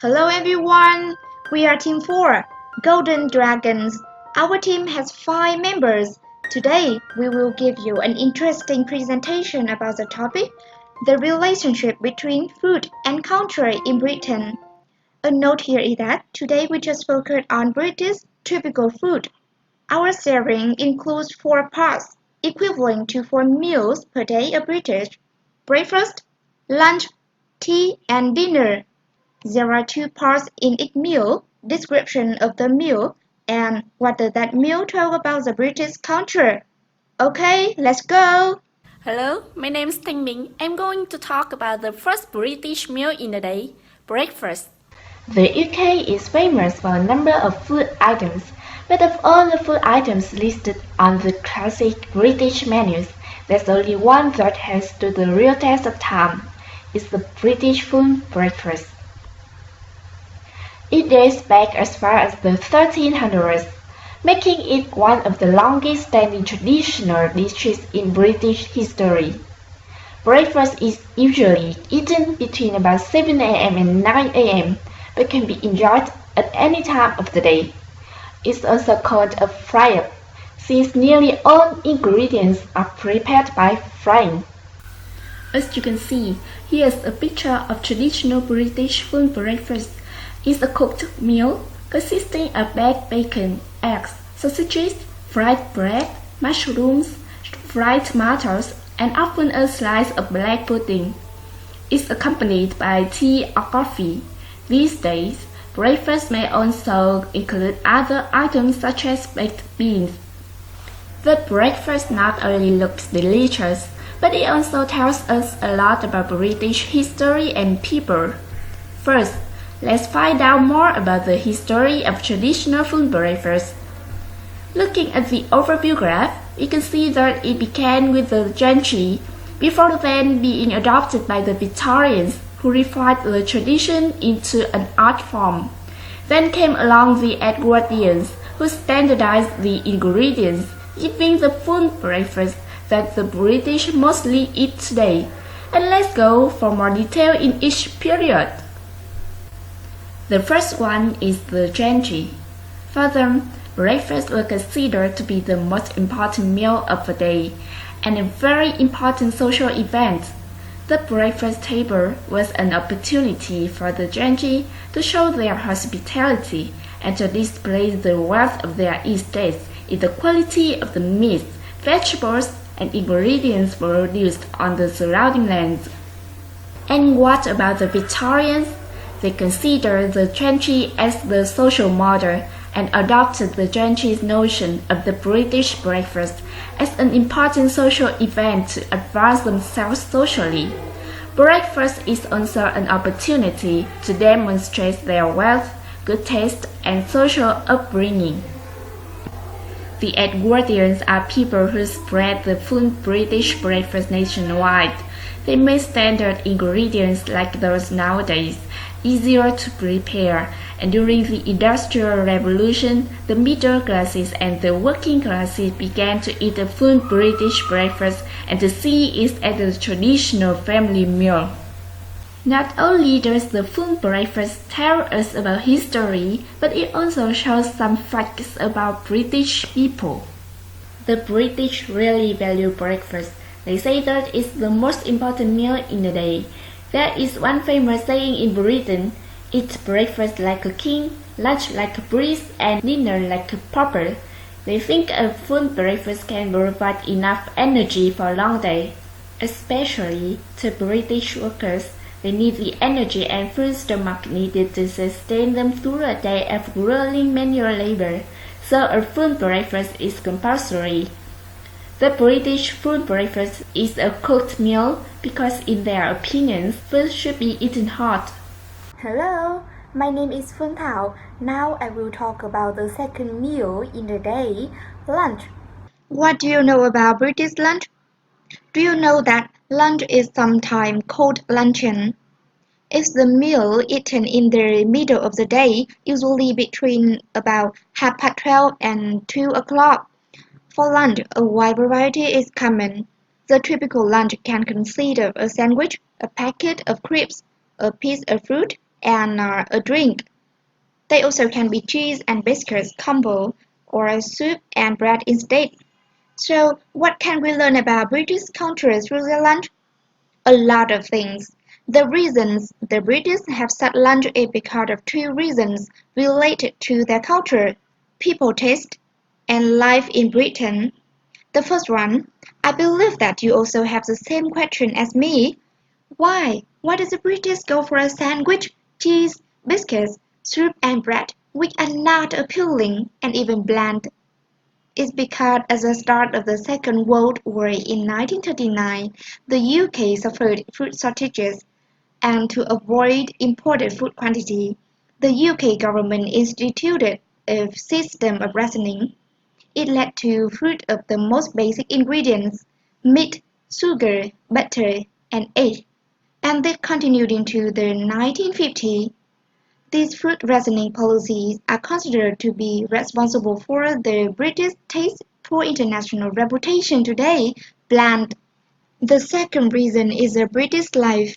Hello everyone, we are Team 4, Golden Dragons. Our team has 5 members. Today, we will give you an interesting presentation about the topic, the relationship between food and culture in Britain. A note here is that today we just focus on British typical food. Our serving includes 4 parts, equivalent to 4 meals per day of British: breakfast, lunch, tea and dinner. There are 2 parts in each meal: description of the meal and what does that meal tell about the British culture. Okay, let's go! Hello, my name is Thanh Minh. I'm going to talk about the first British meal in the day, breakfast. The UK is famous for a number of food items, but of all the food items listed on the classic British menus, there's only one that has stood the real test of time. It's the British full breakfast. It dates back as far as the 1300s, making it one of the longest-standing traditional dishes in British history. Breakfast is usually eaten between about 7 a.m. and 9 a.m., but can be enjoyed at any time of the day. It's also called a fry-up, since nearly all ingredients are prepared by frying. As you can see, here's a picture of traditional British full breakfast. It's a cooked meal consisting of baked bacon, eggs, sausages, fried bread, mushrooms, fried tomatoes, and often a slice of black pudding. It's accompanied by tea or coffee. These days, breakfast may also include other items such as baked beans. The breakfast not only looks delicious, but it also tells us a lot about British history and people. First, let's find out more about the history of traditional full breakfast. Looking at the overview graph, you can see that it began with the gentry, before then being adopted by the Victorians, who refined the tradition into an art form. Then came along the Edwardians, who standardized the ingredients, giving the full breakfast that the British mostly eat today. And let's go for more detail in each period. The first one is the gentry. For them, breakfast was considered to be the most important meal of the day, and a very important social event. The breakfast table was an opportunity for the gentry to show their hospitality and to display the wealth of their estates in the quality of the meats, vegetables, and ingredients produced on the surrounding lands. And what about the Victorians? They considered the gentry as the social model and adopted the gentry's notion of the British breakfast as an important social event to advance themselves socially. Breakfast is also an opportunity to demonstrate their wealth, good taste, and social upbringing. The Edwardians are people who spread the full British breakfast nationwide. They made standard ingredients like those nowadays easier to prepare, and during the Industrial Revolution, the middle classes and the working classes began to eat a full British breakfast and to see it as a traditional family meal. Not only does the full breakfast tell us about history, but it also shows some facts about British people. The British really value breakfast. They say that it's the most important meal in the day. There is one famous saying in Britain: eat breakfast like a king, lunch like a priest, and dinner like a pauper. They think a full breakfast can provide enough energy for a long day. Especially to British workers, they need the energy and full stomach needed to sustain them through a day of grueling manual labor, so a full breakfast is compulsory. The British full breakfast is a cooked meal because in their opinions, food should be eaten hot. Hello, my name is Phương Thảo. Now I will talk about the second meal in the day, lunch. What do you know about British lunch? Do you know that lunch is sometimes called luncheon? It's the meal eaten in the middle of the day, usually between about 12:30 and 2 o'clock. For lunch, a wide variety is common. The typical lunch can consist of a sandwich, a packet of crisps, a piece of fruit, and a drink. They also can be cheese and biscuits combo or a soup and bread instead. So, what can we learn about British culture through their lunch? A lot of things. The reasons the British have such lunch is because of two reasons related to their culture, people taste, and life in Britain. The first one, I believe that you also have the same question as me. Why? Why does the British go for a sandwich, cheese, biscuits, soup and bread, which are not appealing and even bland? It's because at the start of the Second World War in 1939, the UK suffered food shortages, and to avoid imported food quantity, the UK government instituted a system of rationing. It led to food of the most basic ingredients: meat, sugar, butter, and egg, and this continued into the 1950s. These food rationing policies are considered to be responsible for the British taste poor international reputation today, bland. The second reason is the British life.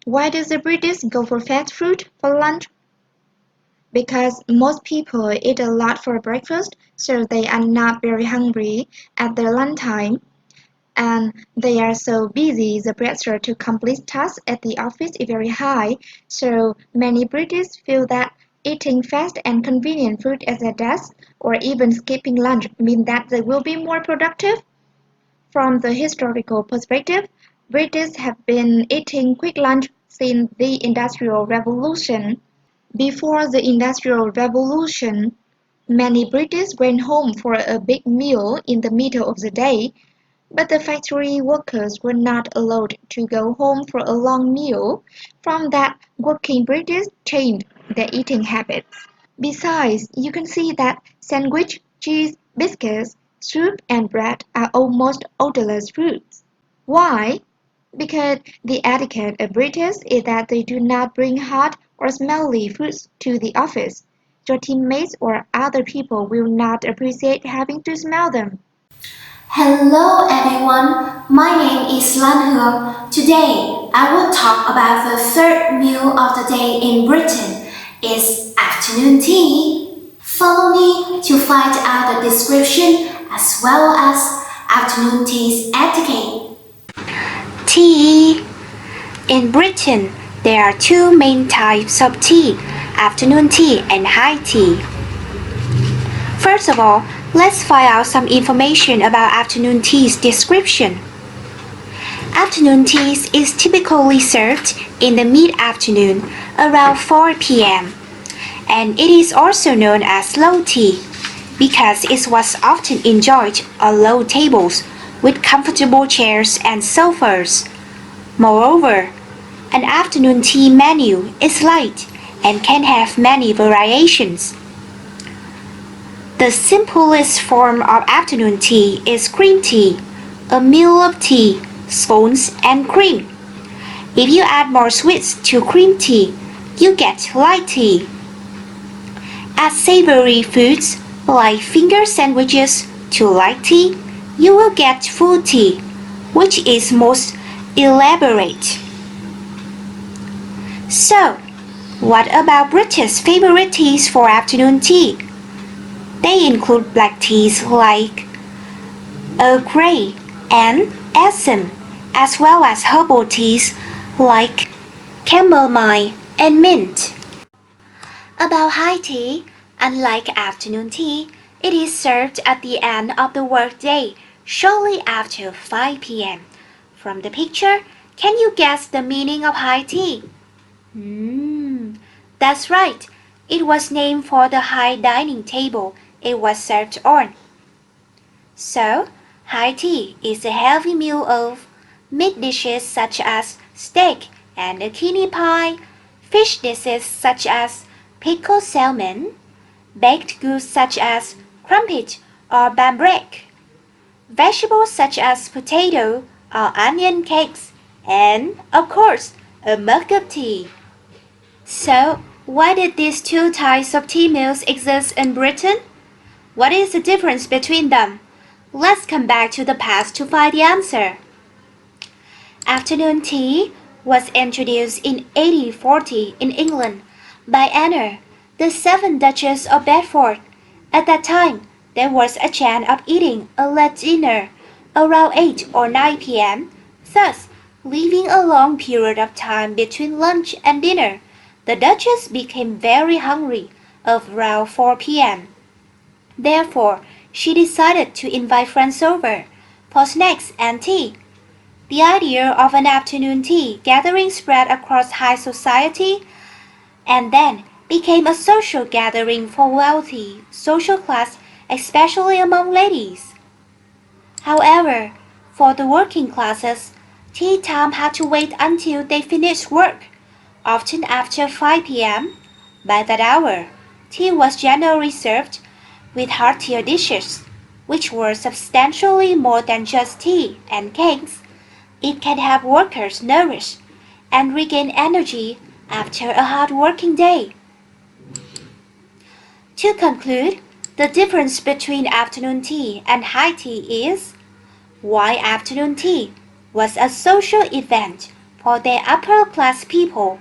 Why does the British go for fast food for lunch? Because most people eat a lot for breakfast, so they are not very hungry at their lunchtime. And they are so busy, the pressure to complete tasks at the office is very high, so many British feel that eating fast and convenient food at their desk or even skipping lunch mean that they will be more productive. From the historical perspective, British have been eating quick lunch since the Industrial Revolution. Before the Industrial Revolution, many British went home for a big meal in the middle of the day, but the factory workers were not allowed to go home for a long meal. From that, working British changed their eating habits. Besides, you can see that sandwich, cheese, biscuits, soup and bread are almost odorless foods. Why? Because the etiquette of British is that they do not bring hot or smelly foods to the office. Your teammates or other people will not appreciate having to smell them. Hello everyone, my name is Lan He. Today I will talk about the third meal of the day in Britain. It's afternoon tea. Follow me to find out the description as well as afternoon tea's etiquette. Tea. In Britain, there are two main types of tea, afternoon tea and high tea. First of all, let's find out some information about afternoon tea's description. Afternoon tea is typically served in the mid-afternoon, around 4 p.m., and it is also known as low tea because it was often enjoyed on low tables with comfortable chairs and sofas. Moreover, an afternoon tea menu is light and can have many variations. The simplest form of afternoon tea is cream tea, a meal of tea, scones, and cream. If you add more sweets to cream tea, you get light tea. Add savory foods like finger sandwiches to light tea, you will get full tea, which is most elaborate. So, what about British favorite teas for afternoon tea? They include black teas like Earl Grey and Assam, as well as herbal teas like chamomile and mint. About high tea, unlike afternoon tea, it is served at the end of the workday, shortly after 5 p.m. From the picture, can you guess the meaning of high tea? That's right. It was named for the high dining table it was served on. So, high tea is a heavy meal of meat dishes such as steak and a kidney pie, fish dishes such as pickled salmon, baked goods such as crumpet or bambrek, vegetables such as potato or onion cakes, and, of course, a mug of tea. So, why did these two types of tea meals exist in Britain? What is the difference between them? Let's come back to the past to find the answer. Afternoon tea was introduced in 1840 in England by Anne, the 7th Duchess of Bedford. At that time, there was a chance of eating a late dinner around 8 or 9 p.m., thus leaving a long period of time between lunch and dinner. The Duchess became very hungry around 4 p.m. Therefore, she decided to invite friends over for snacks and tea. The idea of an afternoon tea gathering spread across high society and then became a social gathering for wealthy social class, especially among ladies. However, for the working classes, tea time had to wait until they finished work, often after 5 p.m. By that hour, tea was generally served with heartier dishes, which were substantially more than just tea and cakes. It can help workers nourish and regain energy after a hard working day. To conclude, the difference between afternoon tea and high tea is why afternoon tea was a social event for the upper class people.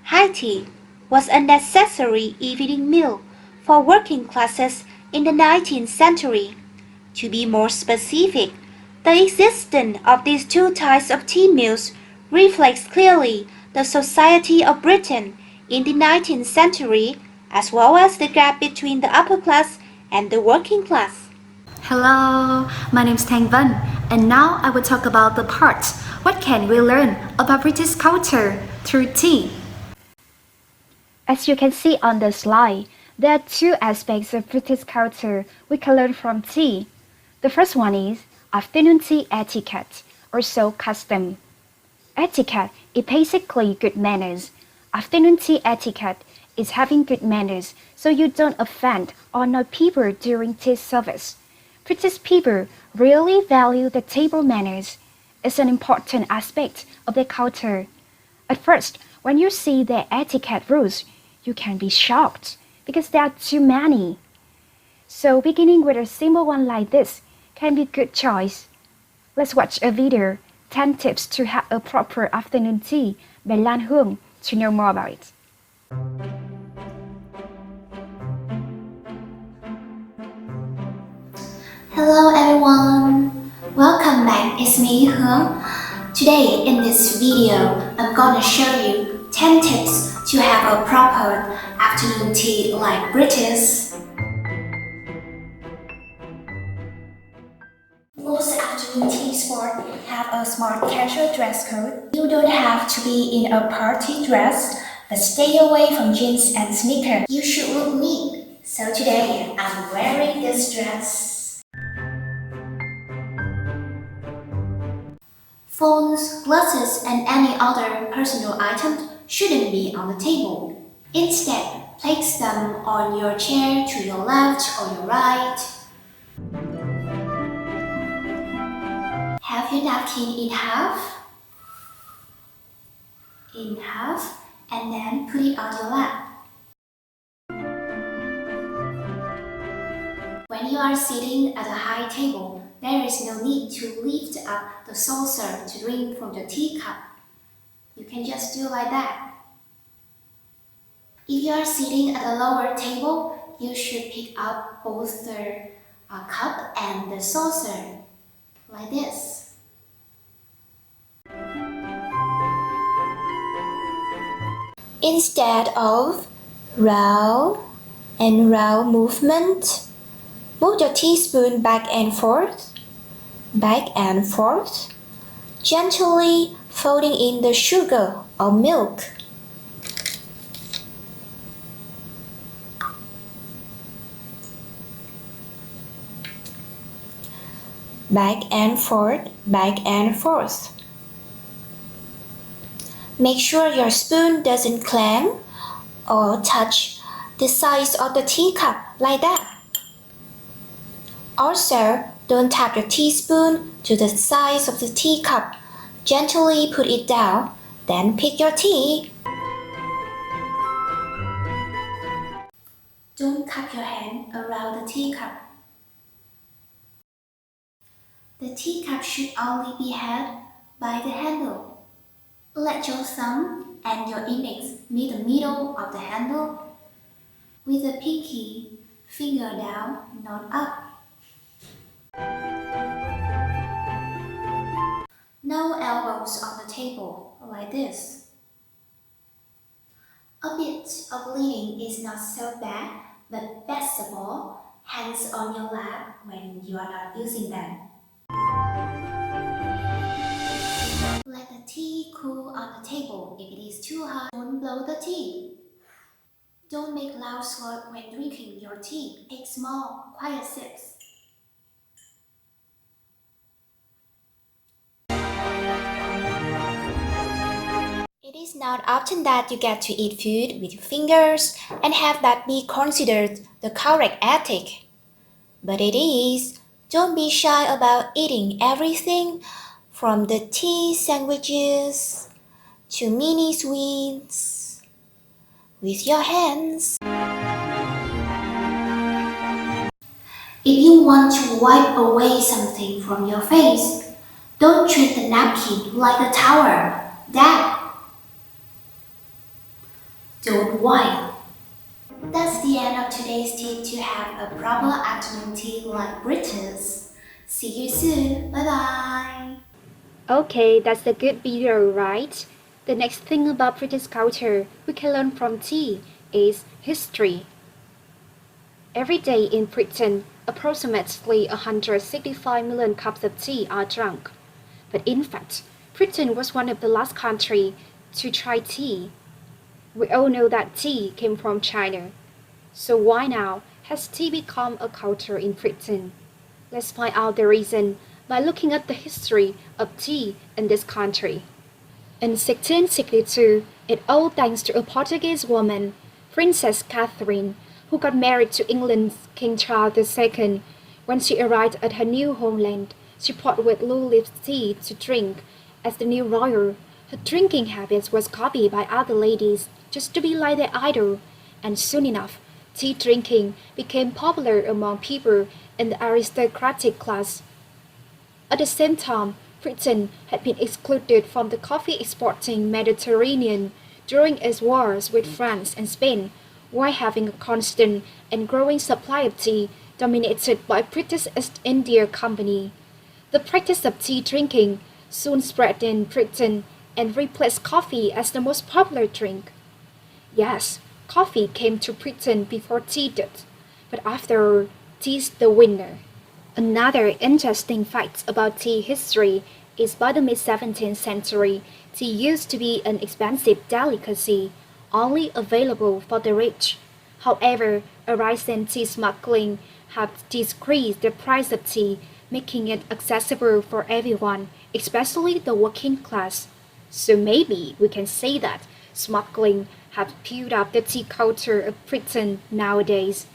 High tea was a necessary evening meal for working classes in the 19th century. To be more specific, the existence of these two types of tea meals reflects clearly the society of Britain in the 19th century, as well as the gap between the upper class and the working class. Hello, my name is Thanh Vân, and now I will talk about the part what can we learn about British culture through tea. As you can see on the slide, there are two aspects of British culture we can learn from tea. The first one is afternoon tea etiquette, also custom. Etiquette is basically good manners. Afternoon tea etiquette is having good manners so you don't offend or annoy people during tea service. British people really value the table manners. It's an important aspect of their culture. At first, when you see their etiquette rules, you can be shocked because there are too many. So beginning with a simple one like this can be a good choice. Let's watch a video, 10 tips to have a proper afternoon tea by Lan Hương to know more about it. Hello everyone, welcome back, it's me Hương. Today in this video, I'm gonna show you 10 tips to have a proper afternoon tea like British. Most afternoon tea spots have a smart casual dress code. You don't have to be in a party dress, but stay away from jeans and sneakers. You should look neat. So today, I'm wearing this dress. Phones, glasses, and any other personal items shouldn't be on the table. Instead, place them on your chair to your left or your right. Have your napkin in half, and then put it on your lap. When you are sitting at a high table, there is no need to lift up the saucer to drink from the teacup. You can just do like that. If you are sitting at a lower table, you should pick up both the cup and the saucer, like this. Instead of round and round movement, move your teaspoon back and forth, gently folding in the sugar or milk. Back and forth. Make sure your spoon doesn't clang or touch the sides of the teacup like that. Also, don't tap your teaspoon to the sides of the teacup. Gently put it down, then pick your tea. Don't cup your hand around the teacup. The teacup should only be held by the handle. Let your thumb and your index meet the middle of the handle with the pinky finger down, not up. No elbows on the table, like this. A bit of leaning is not so bad, but best of all, hands on your lap when you are not using them. Let the tea cool on the table. If it is too hot, don't blow the tea. Don't make loud slurp when drinking your tea. Take small, quiet sips. It is not often that you get to eat food with your fingers and have that be considered the correct ethic. But it is. Don't be shy about eating everything from the tea sandwiches to mini sweets with your hands. If you want to wipe away something from your face, don't treat the napkin like a towel. That don't wipe. That's the end of today's tip to have a proper afternoon tea like British. See you soon. Bye bye. Okay, that's a good video, right? The next thing about British culture we can learn from tea is history. Every day in Britain, approximately 165 million cups of tea are drunk. But in fact, Britain was one of the last countries to try tea. We all know that tea came from China. So why now has tea become a culture in Britain? Let's find out the reason by looking at the history of tea in this country. In 1662, it all thanks to a Portuguese woman, Princess Catherine, who got married to England's King Charles II. When she arrived at her new homeland, she brought with low-leaf tea to drink. As the new royal, her drinking habits was copied by other ladies just to be like their idol, and soon enough, tea drinking became popular among people in the aristocratic class. At the same time, Britain had been excluded from the coffee-exporting Mediterranean during its wars with France and Spain, while having a constant and growing supply of tea dominated by British East India Company. The practice of tea drinking soon spread in Britain and replaced coffee as the most popular drink. Yes, coffee came to Britain before tea did, but after all, tea's the winner. Another interesting fact about tea history is by the mid-17th century, tea used to be an expensive delicacy, only available for the rich. However, a rise in tea smuggling has decreased the price of tea, making it accessible for everyone, especially the working class. So maybe we can say that smuggling has fueled up the tea culture of Britain nowadays.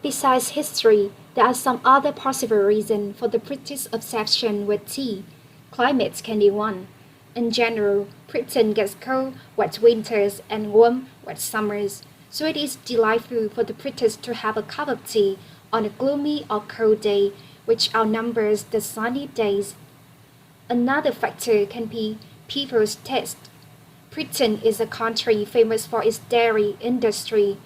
Besides history, there are some other possible reasons for the British obsession with tea. Climate can be one. In general, Britain gets cold, wet winters and warm, wet summers, so it is delightful for the British to have a cup of tea on a gloomy or cold day, which outnumbers the sunny days. Another factor can be people's taste. Britain is a country famous for its dairy industry.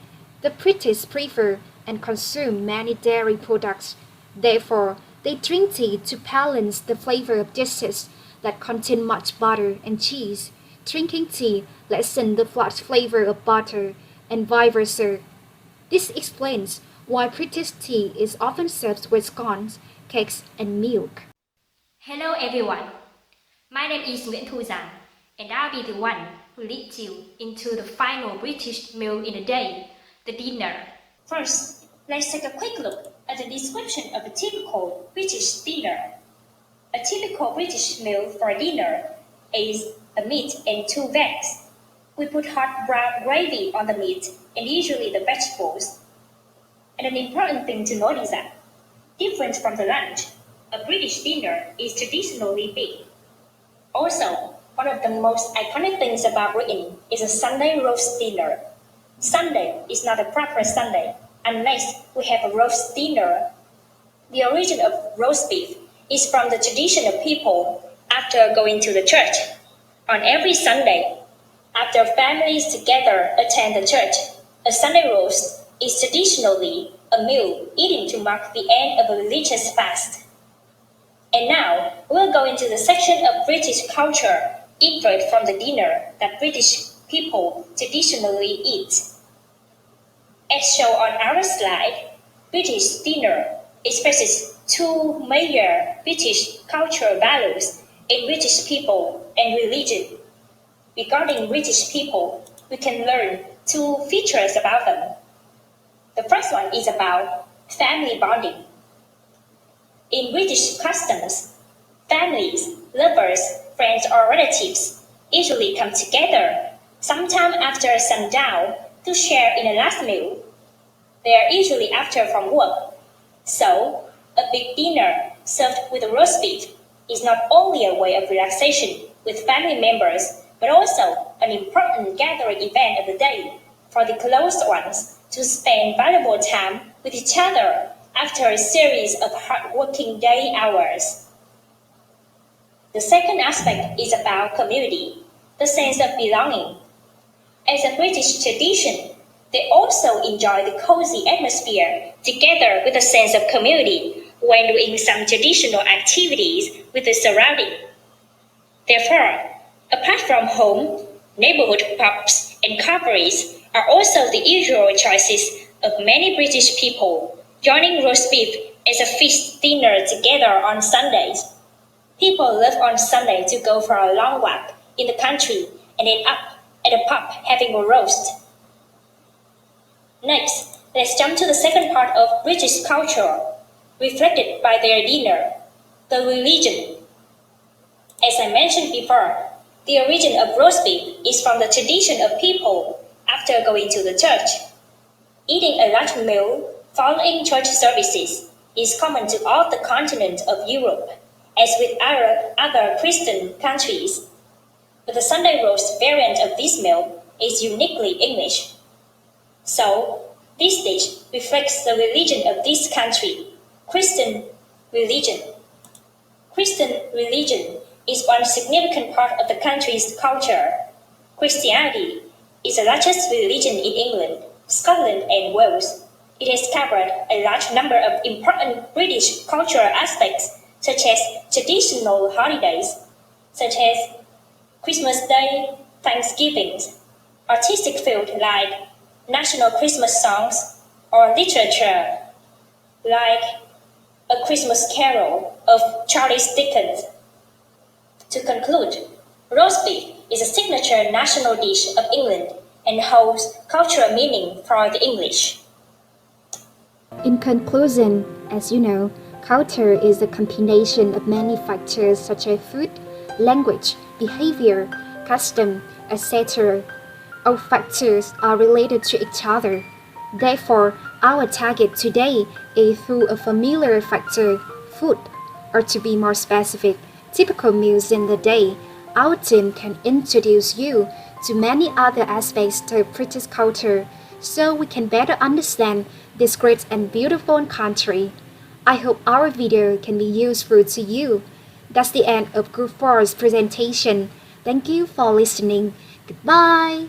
The British prefer and consume many dairy products. Therefore, they drink tea to balance the flavor of dishes that contain much butter and cheese. Drinking tea lessens the flat flavor of butter, and vice versa. This explains why British tea is often served with scones, cakes, and milk. Hello everyone, my name is Nguyễn Thu Giang, and I'll be the one who leads you into the final British meal in the day, the dinner. First, let's take a quick look at the description of a typical British dinner. A typical British meal for dinner is a meat and 2 veggies. We put hot brown gravy on the meat and usually the vegetables. And an important thing to note is that, different from the lunch, a British dinner is traditionally big. Also, one of the most iconic things about Britain is a Sunday roast dinner. Sunday is not a proper Sunday unless we have a roast dinner. The origin of roast beef is from the tradition of people after going to the church. On every Sunday, after families together attend the church, a Sunday roast is traditionally a meal eaten to mark the end of a religious fast. And now, we'll go into the section of British culture, inferred from the dinner that British people traditionally eat. As shown on our slide, British dinner expresses two major British cultural values in British people and religion. Regarding British people, we can learn two features about them. The first one is about family bonding. In British customs, families, lovers, friends, or relatives usually come together sometime after sundown to share in a last meal. They are usually after from work. So, a big dinner served with roast beef is not only a way of relaxation with family members, but also an important gathering event of the day for the close ones to spend valuable time with each other after a series of hard-working day hours. The second aspect is about community, the sense of belonging. As a British tradition, they also enjoy the cozy atmosphere together with a sense of community when doing some traditional activities with the surrounding. Therefore, apart from home, neighborhood pubs and cabarets are also the usual choices of many British people, joining roast beef as a feast dinner together on Sundays. People love on Sunday to go for a long walk in the country and end up at a pub having a roast. Next, let's jump to the second part of British culture, reflected by their dinner, the religion. As I mentioned before, the origin of roast beef is from the tradition of people after going to the church. Eating a large meal following church services is common to all the continent of Europe, as with other Christian countries. But the Sunday roast variant of this meal is uniquely English. So, this dish reflects the religion of this country, Christian religion. Christian religion is one significant part of the country's culture. Christianity is the largest religion in England, Scotland, and Wales. It has covered a large number of important British cultural aspects, such as traditional holidays, such as Christmas Day, Thanksgiving, artistic field like national Christmas songs, or literature like A Christmas Carol of Charles Dickens. To conclude, roast beef is a signature national dish of England and holds cultural meaning for the English. In conclusion, as you know, culture is a combination of many factors such as food, language, behavior, custom, etc. All factors are related to each other. Therefore, our target today is through a familiar factor, food, or to be more specific, typical meals in the day. Our team can introduce you to many other aspects of British culture so we can better understand this great and beautiful country. I hope our video can be useful to you. That's the end of Group 4's presentation. Thank you for listening. Goodbye.